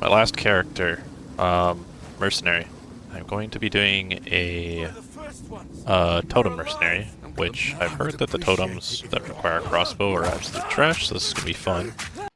My last character, Mercenary. I'm going to be doing a Totem Mercenary, which I've heard that the totems that require Crossbow are absolute trash, so this is going to be fun.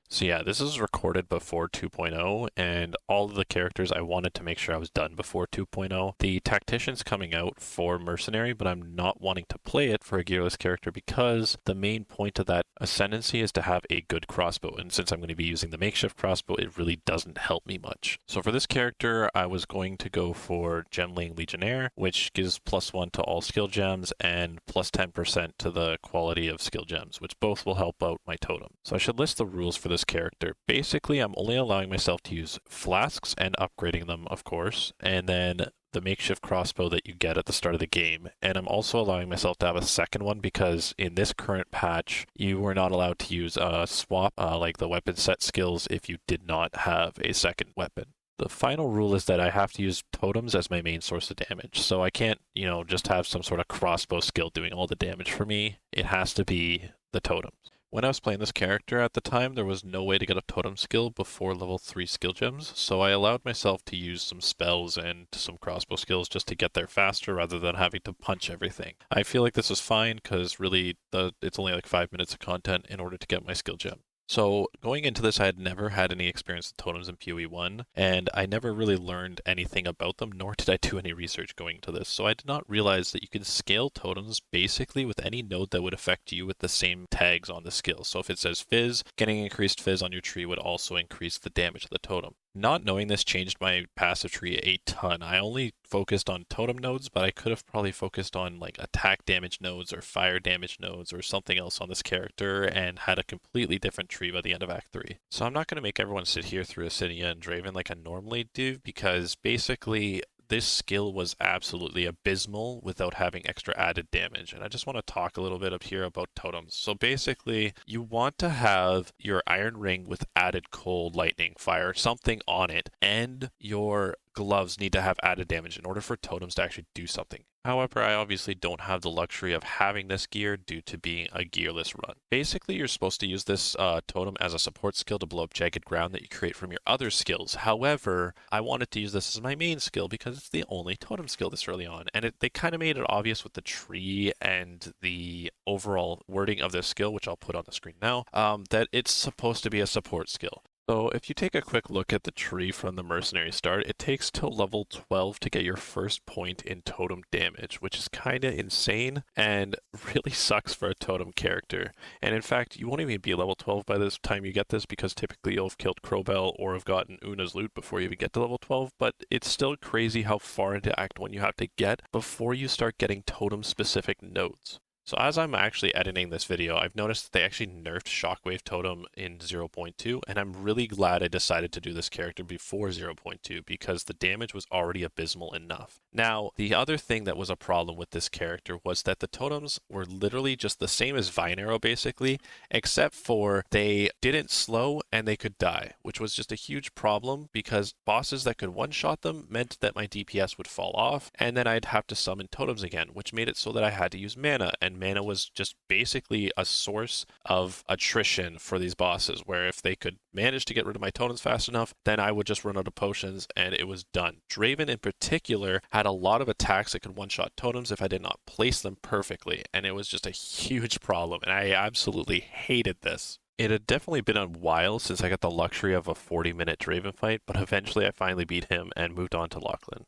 So yeah, this is recorded before 2.0, and all of the characters I wanted to make sure I was done before 2.0. The Tactician's coming out for Mercenary, but I'm not wanting to play it for a Gearless character because the main point of that Ascendancy is to have a good crossbow, and since I'm going to be using the makeshift crossbow, it really doesn't help me much. So for this character, I was going to go for Gemling Legionnaire, which gives +1 to all skill gems and plus 10% to the quality of skill gems, which both will help out my totem. So I should list the rules for this character. Basically, I'm only allowing myself to use flasks and upgrading them, of course, and then the makeshift crossbow that you get at the start of the game. And I'm also allowing myself to have a second one because in this current patch, you were not allowed to use a swap, like the weapon set skills, if you did not have a second weapon. The final rule is that I have to use totems as my main source of damage. So I can't, just have some sort of crossbow skill doing all the damage for me. It has to be the totems. When I was playing this character at the time, there was no way to get a totem skill before level 3 skill gems, so I allowed myself to use some spells and some crossbow skills just to get there faster rather than having to punch everything. I feel like this is fine because really it's only like 5 minutes of content in order to get my skill gem. So going into this, I had never had any experience with totems in PoE1, and I never really learned anything about them, nor did I do any research going into this. So I did not realize that you can scale totems basically with any node that would affect you with the same tags on the skill. So if it says fizz, getting increased fizz on your tree would also increase the damage of the totem. Not knowing this changed my passive tree a ton. I only focused on totem nodes, but I could have probably focused on like attack damage nodes or fire damage nodes or something else on this character and had a completely different tree by the end of Act 3. So I'm not going to make everyone sit here through Acidia and Draven like I normally do because basically this skill was absolutely abysmal without having extra added damage. And I just want to talk a little bit up here about totems. So basically, you want to have your iron ring with added cold, lightning, fire, something on it, and your gloves need to have added damage in order for totems to actually do something. However, I obviously don't have the luxury of having this gear due to being a gearless run. Basically, you're supposed to use this totem as a support skill to blow up jagged ground that you create from your other skills. However, I wanted to use this as my main skill because it's the only totem skill this early on. And they kind of made it obvious with the tree and the overall wording of this skill, which I'll put on the screen now, that it's supposed to be a support skill. So if you take a quick look at the tree from the Mercenary start, it takes till level 12 to get your first point in totem damage, which is kind of insane and really sucks for a totem character. And in fact, you won't even be level 12 by the time you get this because typically you'll have killed Crowbell or have gotten Una's loot before you even get to level 12, but it's still crazy how far into Act 1 you have to get before you start getting totem-specific nodes. So as I'm actually editing this video, I've noticed that they actually nerfed Shockwave Totem in 0.2, and I'm really glad I decided to do this character before 0.2 because the damage was already abysmal enough. Now, the other thing that was a problem with this character was that the totems were literally just the same as Vine Arrow basically, except for they didn't slow and they could die, which was just a huge problem because bosses that could one-shot them meant that my DPS would fall off, and then I'd have to summon totems again, which made it so that I had to use mana, and mana was just basically a source of attrition for these bosses, where if they could manage to get rid of my totems fast enough, then I would just run out of potions and it was done. Draven in particular had a lot of attacks that could one-shot totems if I did not place them perfectly, and it was just a huge problem, and I absolutely hated this. It had definitely been a while since I got the luxury of a 40-minute Draven fight, but eventually I finally beat him and moved on to Lachlan.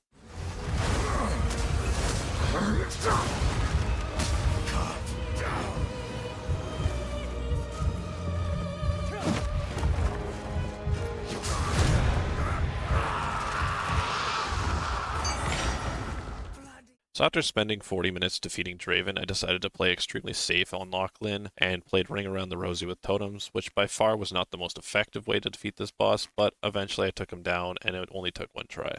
So after spending 40 minutes defeating Draven, I decided to play extremely safe on Lachlan and played Ring Around the Rosie with totems, which by far was not the most effective way to defeat this boss, but eventually I took him down and it only took one try.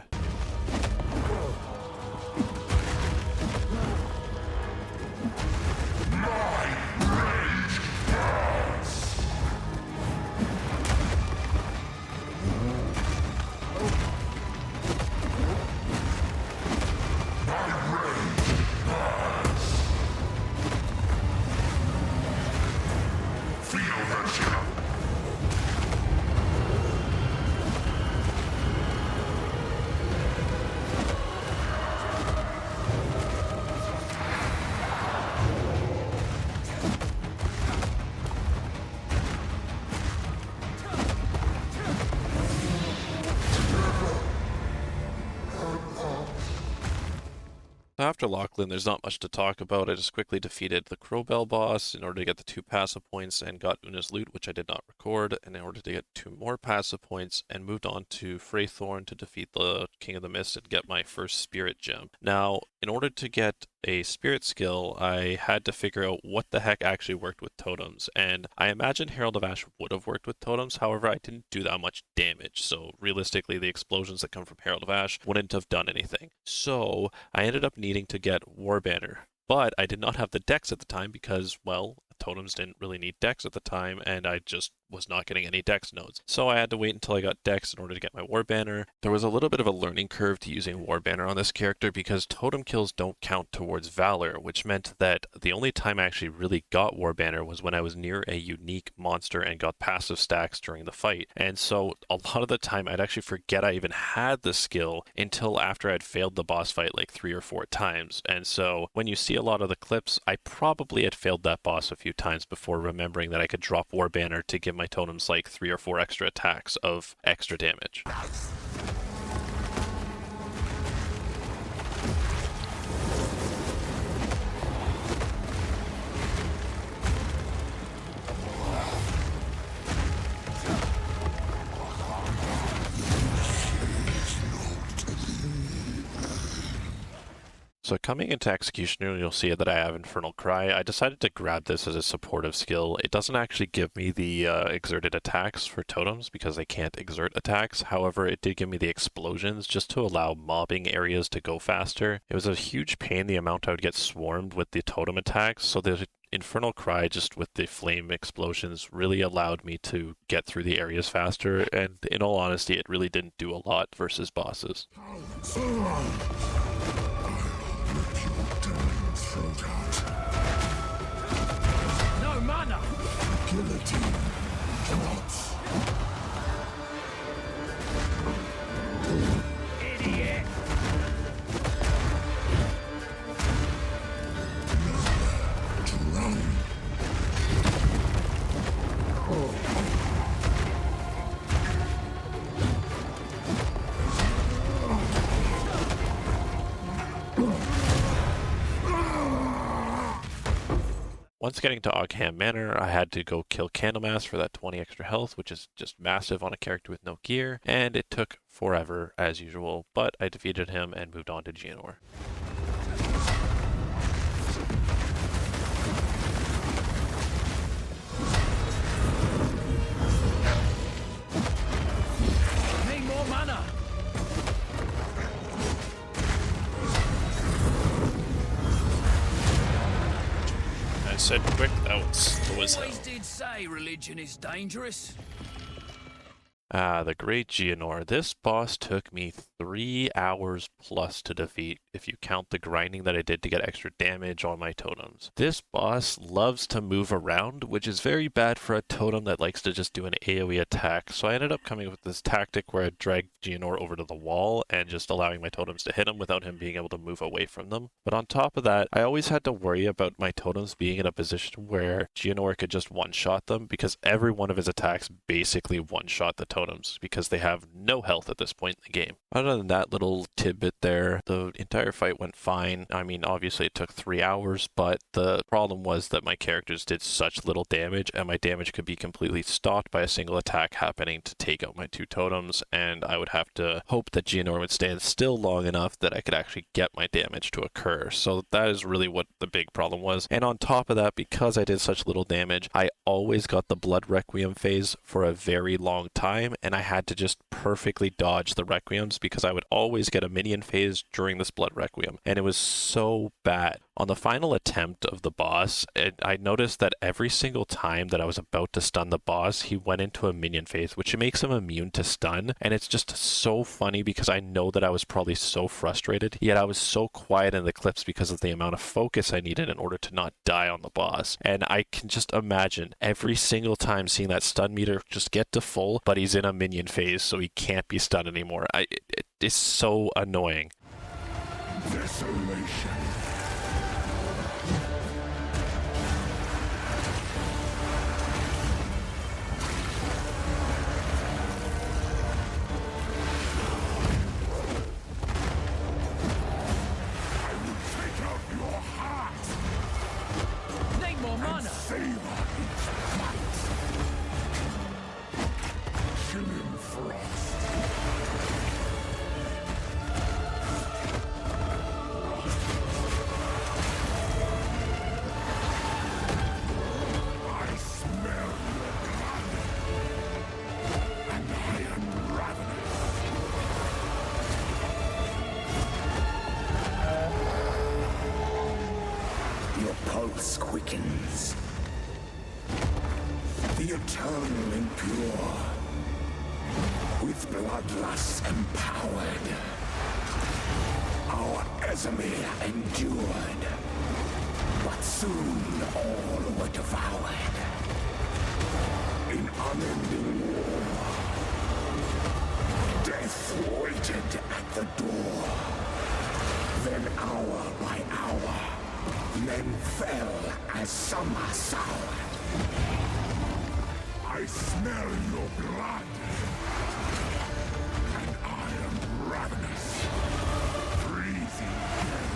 after Lachlan, there's not much to talk about. I just quickly defeated the Crowbell boss in order to get the 2 passive points and got Una's loot, which I did not record, and in order to get 2 more passive points, and moved on to Freythorn to defeat the King of the Mist and get my first Spirit Gem. Now, in order to get a Spirit skill, I had to figure out what the heck actually worked with totems, and I imagine Herald of Ash would have worked with totems, however, I didn't do that much damage, so realistically, the explosions that come from Herald of Ash wouldn't have done anything. So, I ended up needing to get Warbanner, but I did not have the dex at the time because, well, totems didn't really need dex at the time, and I just was not getting any dex nodes. So I had to wait until I got dex in order to get my Warbanner. There was a little bit of a learning curve to using Warbanner on this character because totem kills don't count towards Valor, which meant that the only time I actually really got Warbanner was when I was near a unique monster and got passive stacks during the fight. And so a lot of the time I'd actually forget I even had the skill until after I'd failed the boss fight like 3 or 4 times. And so when you see a lot of the clips, I probably had failed that boss a few times before remembering that I could drop Warbanner to give my totems like 3 or 4 extra attacks of extra damage. So coming into Executioner, you'll see that I have Infernal Cry. I decided to grab this as a supportive skill. It doesn't actually give me the exerted attacks for totems because they can't exert attacks. However, it did give me the explosions just to allow mobbing areas to go faster. It was a huge pain the amount I would get swarmed with the totem attacks, so the Infernal Cry just with the flame explosions really allowed me to get through the areas faster, and in all honesty, it really didn't do a lot versus bosses. No mana! Guillotine cannot. Idiot! To run. Once getting to Ogham Manor, I had to go kill Candlemass for that 20 extra health, which is just massive on a character with no gear, and it took forever as usual, but I defeated him and moved on to Geonor. Need more mana! I said quick, that was Always did say religion is dangerous. the great Geonor. This boss took me 3 hours plus to defeat, if you count the grinding that I did to get extra damage on my totems. This boss loves to move around, which is very bad for a totem that likes to just do an AoE attack, so I ended up coming up with this tactic where I dragged Geonor over to the wall and just allowing my totems to hit him without him being able to move away from them. But on top of that, I always had to worry about my totems being in a position where Geonor could just one-shot them, because every one of his attacks basically one-shot the totems, because they have no health at this point in the game. Other than that little tidbit there, the entire fight went fine. I mean, obviously it took 3 hours, but the problem was that my characters did such little damage, and my damage could be completely stopped by a single attack happening to take out my 2 totems, and I would have to hope that Geonor would stand still long enough that I could actually get my damage to occur. So that is really what the big problem was. And on top of that, because I did such little damage, I always got the Blood Requiem phase for a very long time, and I had to just perfectly dodge the Requiems because I would always get a minion phase during this Blood Requiem, and it was so bad. On the final attempt of the boss, I noticed that every single time that I was about to stun the boss, he went into a minion phase, which makes him immune to stun, and it's just so funny because I know that I was probably so frustrated, yet I was so quiet in the clips because of the amount of focus I needed in order to not die on the boss. And I can just imagine every single time seeing that stun meter just get to full, but he's in a minion phase, so he can't be stunned anymore. It is so annoying. Desolation. pulse quickens. The eternal impure, with bloodlust empowered. Our Ezemir endured, but soon all were devoured. In unending war, death waited at the door. Then hour by hour, men fell as summer soured. I smell your blood, and I am ravenous, breathing death.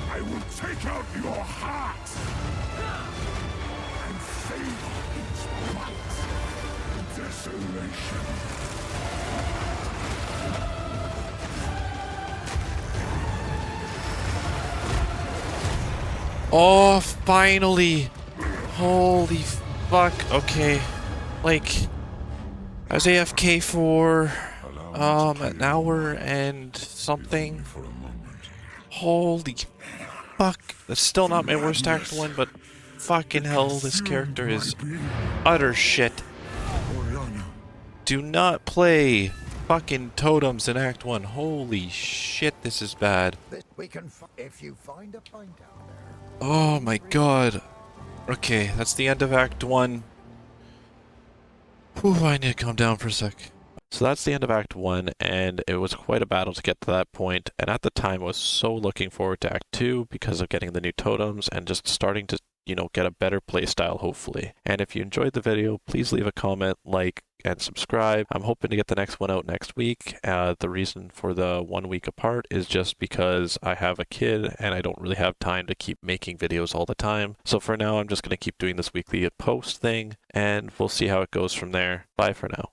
I will take out your heart and favor its but desolation. Oh, finally! Holy fuck. Okay. Like, I was AFK for an hour and something. Holy fuck. That's still not my worst Act 1, but fucking hell, this character is utter shit. Do not play fucking totems in Act 1. Holy shit, this is bad. If you find a pint out there. Oh my god. Okay, that's the end of Act 1. Whew, I need to calm down for a sec. So that's the end of Act 1, and it was quite a battle to get to that point, and at the time I was so looking forward to Act 2 because of getting the new totems and just starting to, you know, get a better playstyle, hopefully. And if you enjoyed the video, please leave a comment, like, and subscribe. I'm hoping to get the next one out next week. The reason for the 1 week apart is just because I have a kid and I don't really have time to keep making videos all the time. So for now, I'm just going to keep doing this weekly post thing, and we'll see how it goes from there. Bye for now.